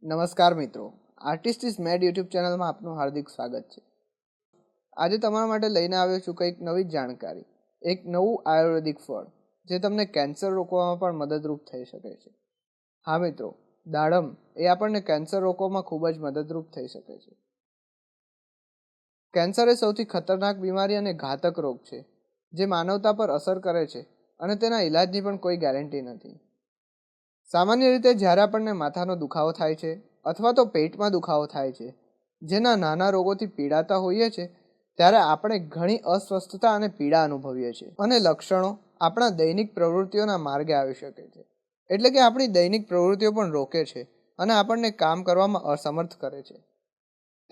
નમસ્કાર મિત્રો, artist is made YouTube ચેનલમાં આપનું હાર્દિક સ્વાગત છે. આજે તમારા માટે લઈને આવ્યો છું કંઈક નવી જાણકારી, એક નવું આયુર્વેદિક ફળ જે તમને કેન્સર રોકવામાં પણ મદદરૂપ થઈ શકે છે. હા મિત્રો, દાડમ એ આપણને કેન્સર રોકવામાં ખૂબ જ મદદરૂપ થઈ શકે છે. કેન્સર એ સૌથી ખતરનાક બીમારી અને ઘાતક રોગ છે જે માનવતા પર અસર કરે છે અને તેના ઇલાજની પણ કોઈ ગેરંટી નથી. સામાન્ય રીતે જ્યારે આપણને માથાનો દુખાવો થાય છે અથવા તો પેટમાં દુખાવો થાય છે, જેના નાના રોગોથી પીડાતા હોઈએ છીએ, ત્યારે આપણે ઘણી અસ્વસ્થતા અને પીડા અનુભવીએ છીએ અને લક્ષણો આપણા દૈનિક પ્રવૃત્તિઓના માર્ગે આવી શકે છે. એટલે કે આપણી દૈનિક પ્રવૃત્તિઓ પણ રોકે છે અને આપણને કામ કરવામાં અસમર્થ કરે છે.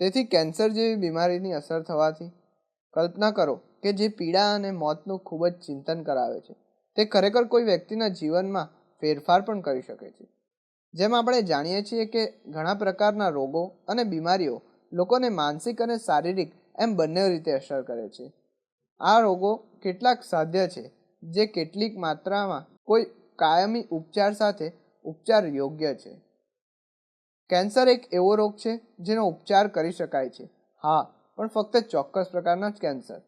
તેથી કેન્સર જેવી બીમારીની અસર થવાથી કલ્પના કરો કે જે પીડા અને મોતનું ખૂબ જ ચિંતન કરાવે છે, તે ખરેખર કોઈ વ્યક્તિના જીવનમાં ફેરફાર પણ કરી શકે છે. જેમ આપણે જાણીએ છીએ કે ઘણા પ્રકારના રોગો અને બીમારીઓ લોકોને માનસિક અને શારીરિક એમ બંને રીતે અસર કરે છે. આ રોગો કેટલાક સાધ્ય છે જે કેટલીક માત્રામાં કોઈ કાયમી ઉપચાર સાથે ઉપચાર યોગ્ય છે. કેન્સર એક એવો રોગ છે જેનો ઉપચાર કરી શકાય છે, હા, પણ ફક્ત ચોક્કસ પ્રકારના જ કેન્સર.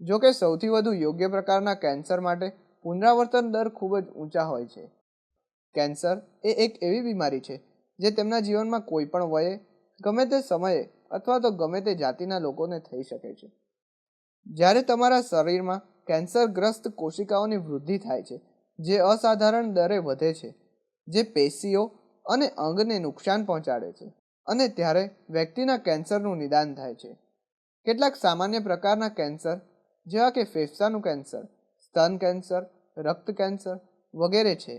જો કે સૌથી વધુ યોગ્ય પ્રકારના કેન્સર માટે પુનરાવર્તન દર ખૂબ જ ઊંચા હોય છે. કેન્સર એ એક એવી બીમારી છે જે તેમના જીવનમાં કોઈ પણ વયે, ગમે તે સમયે અથવા તો ગમે તે જાતિના લોકોને થઈ શકે છે. જ્યારે તમારા શરીરમાં કેન્સરગ્રસ્ત કોશિકાઓની વૃદ્ધિ થાય છે, જે અસાધારણ દરે વધે છે, જે પેશીઓ અને અંગને નુકસાન પહોંચાડે છે, અને ત્યારે વ્યક્તિના કેન્સરનું નિદાન થાય છે. કેટલાક સામાન્ય પ્રકારના કેન્સર જેવા કે ફેફસાનું કેન્સર, સ્તન કેન્સર, રક્ત કેન્સર વગેરે છે.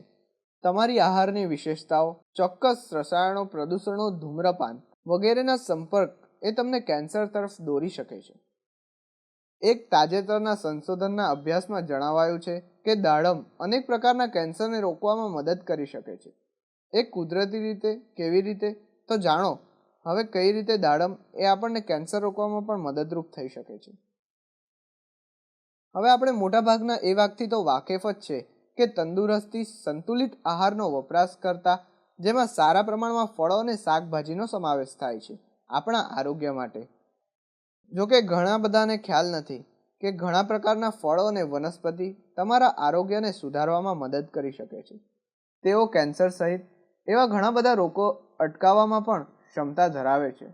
તમારી આહારની વિશેષતાઓ, ચોક્કસ રસાયણો, પ્રદૂષણો, ધૂમ્રપાન વગેરેના સંપર્ક એ તમને કેન્સર તરફ દોરી શકે છે. એક તાજેતરના સંશોધનના અભ્યાસમાં જણાવાયું છે કે દાડમ અનેક પ્રકારના કેન્સરને રોકવામાં મદદ કરી શકે છે. એક કુદરતી રીતે કેવી રીતે, તો જાણો હવે કઈ રીતે દાડમ એ આપણને કેન્સર રોકવામાં પણ મદદરૂપ થઈ શકે છે. હવે આપણે મોટાભાગના એ વાતથી તો વાકેફ જ છે કે તંદુરસ્તી સંતુલિત આહારનો વપરાશ કરતા, જેમાં સારા પ્રમાણમાં ફળો અને શાકભાજીનો સમાવેશ થાય છે આપણા આરોગ્ય માટે. જોકે ઘણા બધાને ખ્યાલ નથી કે ઘણા પ્રકારના ફળો અને વનસ્પતિ તમારા આરોગ્યને સુધારવામાં મદદ કરી શકે છે. તેઓ કેન્સર સહિત એવા ઘણા બધા રોગો અટકાવવામાં પણ ક્ષમતા ધરાવે છે.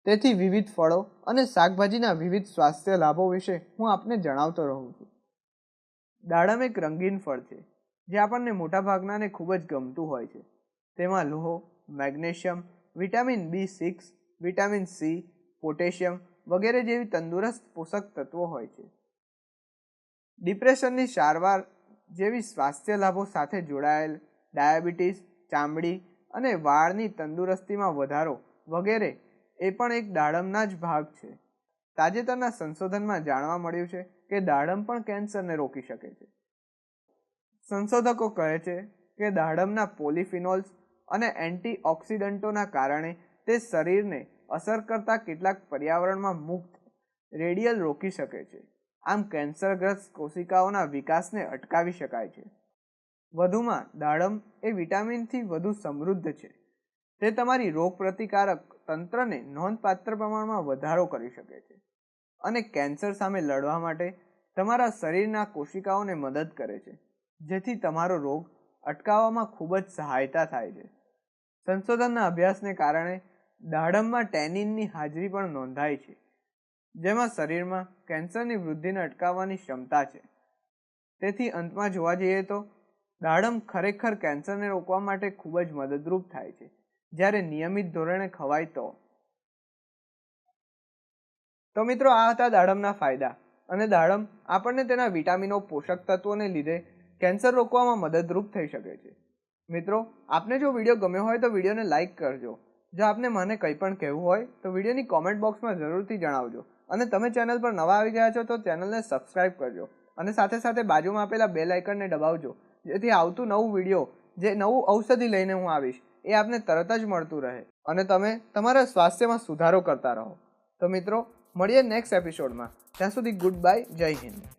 તેથી વિવિધ ફળો અને શાકભાજીના વિવિધ સ્વાસ્થ્ય લાભો વિશે હું આપને જણાવતો રહું છું. દાડમ એક રંગીન ફળ છે જે આપણને મોટાભાગનાને ખૂબ જ ગમતું હોય છે. તેમાં લોહ, magnesium, vitamin B6, vitamin C, potassium વગેરે જેવી તંદુરસ્ત પોષક તત્વો હોય છે. ડિપ્રેશનની સારવાર જેવી સ્વાસ્થ્ય લાભો સાથે જોડાયેલ ડાયાબિટીસ, ચામડી અને વાળની તંદુરસ્તીમાં વધારો વગેરે એ પણ એક દાડમના જ ભાગ છે. તાજેતરના સંશોધનમાં જાણવા મળ્યું છે કે દાડમ પણ કેન્સરને રોકી શકે છે. સંશોધકો કહે છે કે દાડમના પોલિફિનોલ્સ અને એન્ટીઓક્સિડન્ટોના કારણે તે શરીરને અસર કરતા કેટલાક પર્યાવરણમાં મુક્ત રેડિયલ રોકી શકે છે. આમ કેન્સરગ્રસ્ત કોશિકાઓના વિકાસને અટકાવી શકાય છે. વધુમાં દાડમ એ વિટામિનથી વધુ સમૃદ્ધ છે. તે તમારી રોગપ્રતિકારક તંત્રને નોંધપાત્ર પ્રમાણમાં વધારો કરી શકે છે અને કેન્સર સામે લડવા માટે તમારા શરીરના કોશિકાઓને મદદ કરે છે, જેથી તમારો રોગ અટકાવવામાં ખૂબ જ સહાયતા થાય છે. સંશોધનના અભ્યાસને કારણે દાડમમાં ટેનિનની હાજરી પણ નોંધાઈ છે, જેમાં શરીરમાં કેન્સરની વૃદ્ધિને અટકાવવાની ક્ષમતા છે. તેથી અંતમાં જોવા જઈએ તો દાડમ ખરેખર કેન્સરને રોકવા માટે ખૂબ જ મદદરૂપ થાય છે, જ્યારે નિયમિત ધોરણે ખવાય તો. મિત્રો, આ હતા દાડમના ફાયદા. અને દાડમ આપણને તેના વિટામિનો, પોષક તત્વોને લીધે કેન્સર રોકવામાં મદદરૂપ થઈ શકે છે. મિત્રો, આપને જો વિડીયો ગમ્યો હોય તો વિડીયોને લાઇક કરજો. જો આપને મને કંઈ પણ કહેવું હોય તો વિડીયોની કોમેન્ટ બોક્સમાં જરૂરથી જણાવજો. અને તમે ચેનલ પર નવા આવી ગયા છો તો ચેનલને સબસ્ક્રાઇબ કરજો અને સાથે સાથે બાજુમાં આપેલા બેલ આઇકનને દબાવજો, જેથી આવતું નવું વિડીયો, જે નવું ઔષધિ લઈને હું આવીશ, એ આપને તરત જ મળતું રહે અને તમે તમારા સ્વાસ્થ્યમાં સુધારો કરતા રહો. તો મિત્રો, મળીએ નેક્સ્ટ એપિસોડમાં. ત્યાં સુધી ગુડ બાય, જય હિન્દ.